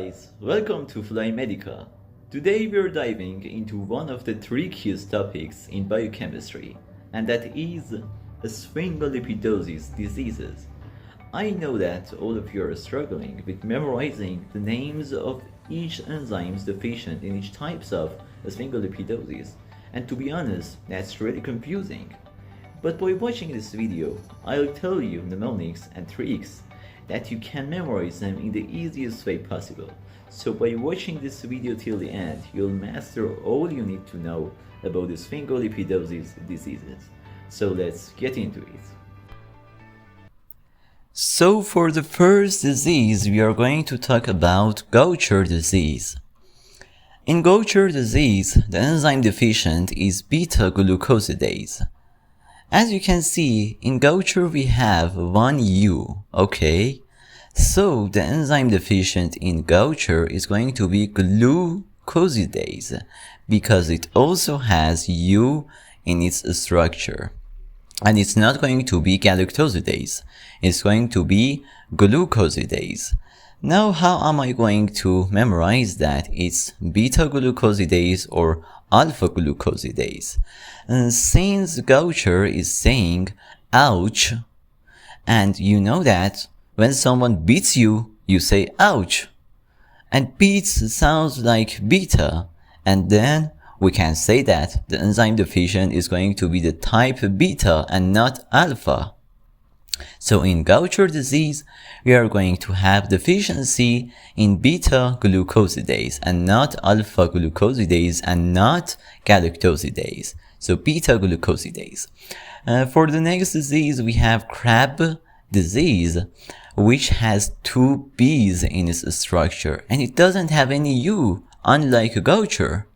guys, welcome to Fly Medica. Today we're diving into one of the trickiest topics in biochemistry, and that is sphingolipidosis diseases. I know that all of you are struggling with memorizing the names of each enzymes deficient in each types of sphingolipidosis, and to be honest, that's really confusing. But by watching this video, I'll tell you mnemonics and tricks that you can memorize them in the easiest way possible. So by watching this video till the end, you'll master all you need to know about the sphingolipidosis diseases. So let's get into it. So for the first disease, we are going to talk about Gaucher disease. In Gaucher disease, the enzyme deficient is beta-glucosidase. As you can see, in Gaucher we have one U, okay? So the enzyme deficient in Gaucher is going to be glucosidase because it also has U in its structure. And it's not going to be galactosidase, it's going to be glucosidase. Now how am I going to memorize that it's beta-glucosidase or alpha-glucosidase? Since Gaucher is saying ouch, and you know that when someone beats you, you say ouch, and beats sounds like beta, and then we can say that the enzyme deficient is going to be the type beta and not alpha. So in Gaucher disease, we are going to have deficiency in beta-glucosidase and not alpha-glucosidase and not galactosidase. So beta-glucosidase. For the next disease, we have Crab disease, which has two B's in its structure and it doesn't have any U, unlike Gaucher.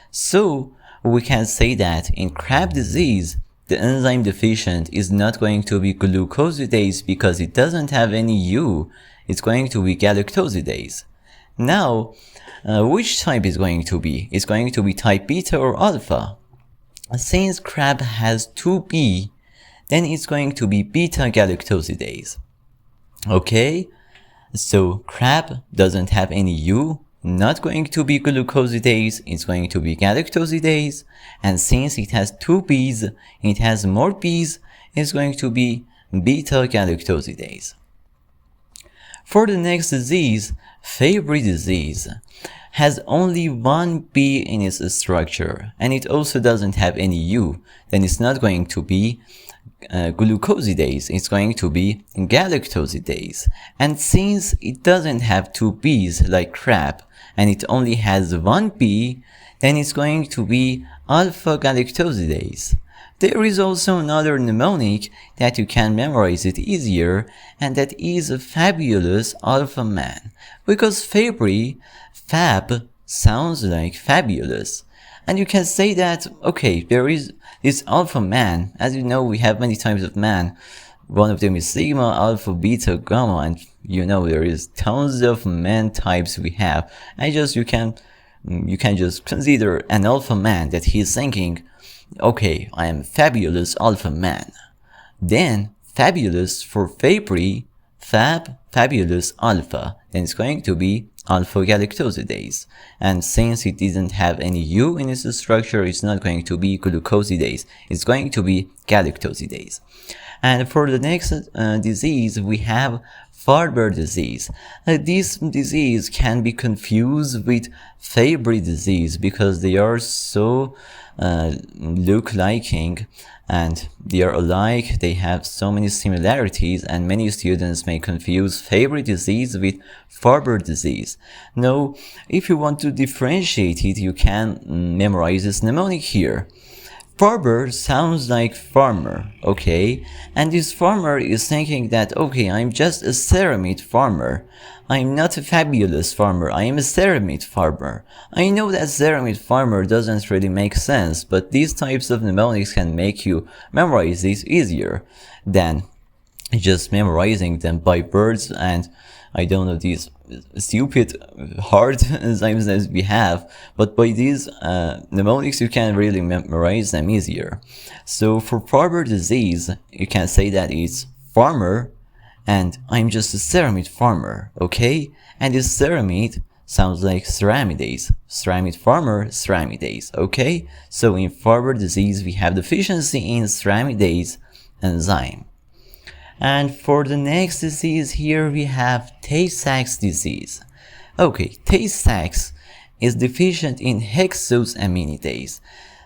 So we can say that in Crab disease, the enzyme deficient is not going to be glucosidase because it doesn't have any U. It's going to be galactosidase. Now, which type is going to be? It's going to be type beta or alpha. Since Crab has 2B, then it's going to be beta-galactosidase. Okay? So Crab doesn't have any U, not going to be glucosidase, it's going to be galactosidase, and since it has two B's, it has more B's, it's going to be beta-galactosidase. For the next disease, Fabry disease has only one B in its structure, and it also doesn't have any U, then it's not going to be glucosidase, it's going to be galactosidase. And since it doesn't have two B's like Crab, and it only has one B, then it's going to be alpha-galactosidase. There is also another mnemonic that you can memorize it easier, and that is fabulous alpha man. Because Fabry, fab, sounds like fabulous. And you can say that, okay, there is this alpha man. As you know, we have many types of man. One of them is sigma, alpha, beta, gamma, and you know there is tons of man types we have. And just you can just consider an alpha man that he is thinking, okay, I am fabulous alpha man. Then fabulous for Fabry, fabulous alpha. Then it's going to be alpha-galactosidase. And since it didn't have any U in its structure, it's not going to be glucosidase. It's going to be galactosidase. And for the next disease, we have Farber disease. This disease can be confused with Fabry disease because they are so look-liking and they are alike. They have so many similarities, and many students may confuse Fabry disease with Farber disease. Now, if you want to differentiate it, you can memorize this mnemonic here. Farber sounds like farmer, okay? And this farmer is thinking that, okay, I'm just a ceramide farmer. I'm not a fabulous farmer, I am a ceramide farmer. I know that ceramide farmer doesn't really make sense, but these types of mnemonics can make you memorize these easier than just memorizing them by words and I don't know, these stupid hard enzymes that we have, but by these mnemonics you can really memorize them easier. So for Farber disease, you can say that it's farmer and I'm just a ceramide farmer, okay? And this ceramide sounds like ceramidase, ceramide former ceramidase, okay? So in Farber disease, we have deficiency in ceramidase enzyme. And for the next disease here, we have Tay-Sachs disease. Okay, Tay-Sachs is deficient in hexosaminidase.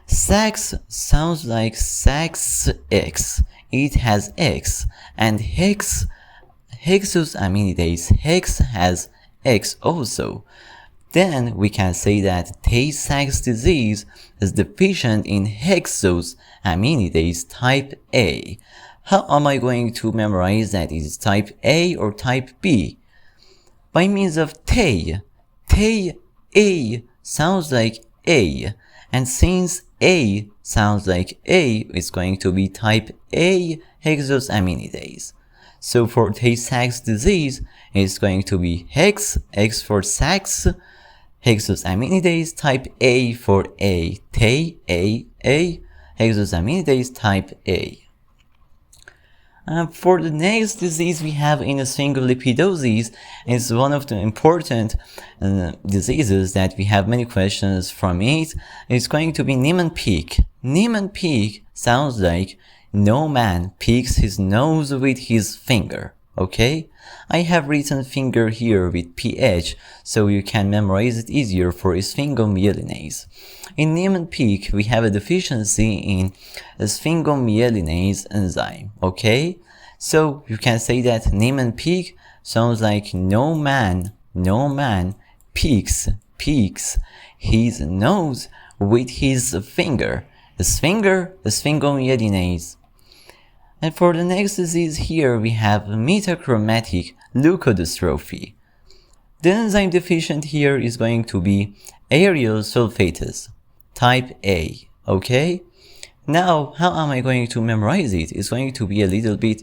Sachs sounds like Sachs-X. It has X, and hexosaminidase, hex has X also. Then we can say that Tay-Sachs disease is deficient in hexosaminidase type A. How am I going to memorize that? Is it type A or type B? By means of Tay. Tay, A sounds like A. And since A sounds like A, it's going to be type A hexosaminidase. So for Tay-Sachs disease, it's going to be hex, X for Sachs, hexosaminidase type A for A, Tay, A, hexosaminidase type A. For the next disease we have in SPHINGOLIPIDOSES, it's one of the important diseases that we have many questions from it. It's going to be Niemann-Pick. Niemann-Pick sounds like no man picks his nose with his finger, okay? I have written finger here with PH, so you can memorize it easier for sphingomyelinase. In Niemann-Pick, we have a deficiency in sphingomyelinase enzyme, okay? So you can say that Niemann-Pick sounds like no man picks his nose with his finger. Sphingomyelinase. And for the next disease here, we have metachromatic leukodystrophy. The enzyme deficient here is going to be aryl sulfatase, type A, okay? Now, how am I going to memorize it? It's going to be a little bit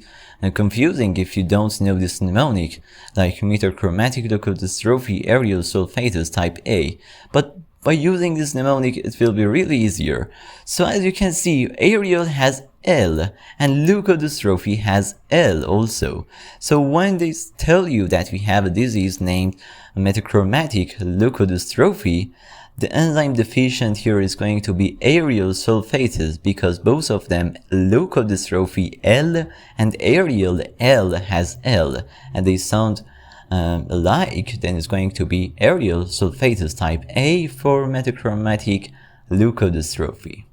confusing if you don't know this mnemonic, like metachromatic leukodystrophy, aryl sulfatase, type A. But by using this mnemonic, it will be really easier. So as you can see, aryl has L and leukodystrophy has L also. So when they tell you that we have a disease named metachromatic leukodystrophy, the enzyme deficient here is going to be aryl sulfatase, because both of them, leukodystrophy L and aryl L has L, and they sound alike. Then it's going to be aryl sulfatase type A for metachromatic leukodystrophy.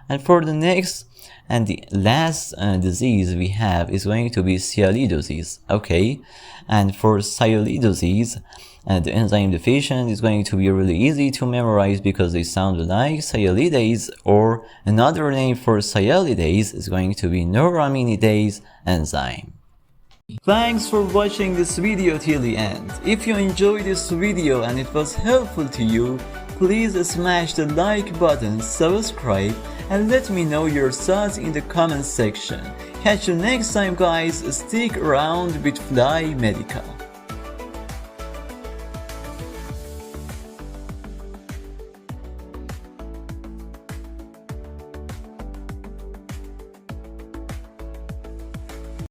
And for the next and the last disease we have is going to be sialidosis, okay? And for sialidosis, the enzyme deficient is going to be really easy to memorize because they sound alike, sialidase, or another name for sialidase is going to be neuraminidase enzyme. Thanks for watching this video till the end. If you enjoyed this video and it was helpful to you, please smash the like button, subscribe, and let me know your thoughts in the comment section. Catch you next time guys, stick around with Fly Medical.